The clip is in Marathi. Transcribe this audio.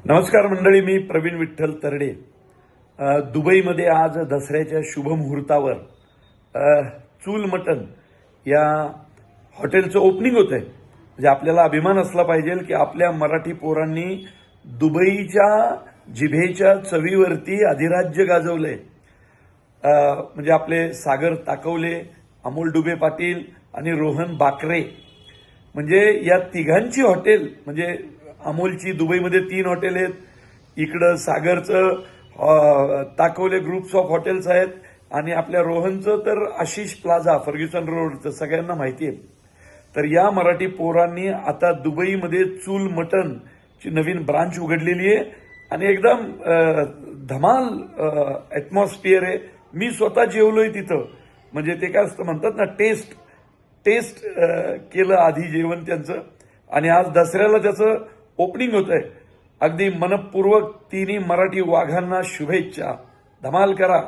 नमस्कार मंडळी, मी प्रवीण विठ्ठल तरडे. दुबईमध्ये आज दसऱ्याच्या शुभमुहूर्तावर चूल मटन या हॉटेलचं ओपनिंग होतंय. म्हणजे आपल्याला अभिमान असला पाहिजे की आपल्या मराठी पोरांनी दुबईच्या जिभेच्या चवीवरती अधिराज्य गाजवलंय. म्हणजे आपले सागर ताकवले, अमोल डुबे पाटील आणि रोहन बाकरे, म्हणजे या तिघांची हॉटेल, म्हणजे अमोलची दुबईमध्ये 3 हॉटेल आहेत, इकडं सागरचं ताकवले ग्रुप्स ऑफ हॉटेल्स आहेत, आणि आपल्या रोहनचं तर आशिष प्लाझा फर्ग्युसन रोडचं सगळ्यांना माहिती आहे. तर या मराठी पोरांनी आता दुबईमध्ये चूल मटनची नवीन ब्रांच उघडलेली आहे आणि एकदम धमाल ॲटमॉस्फिअर आहे. मी स्वतः जेवलोय तिथं. म्हणजे ते काय असतं म्हणतात ना, टेस्ट केलं आधी जेवण त्यांचं, आणि आज दसऱ्याला त्याचं ओपनिंग होत आहे. अगदी मनपूर्वक तिन्ही मराठी वाघांना शुभेच्छा. धमाल करा.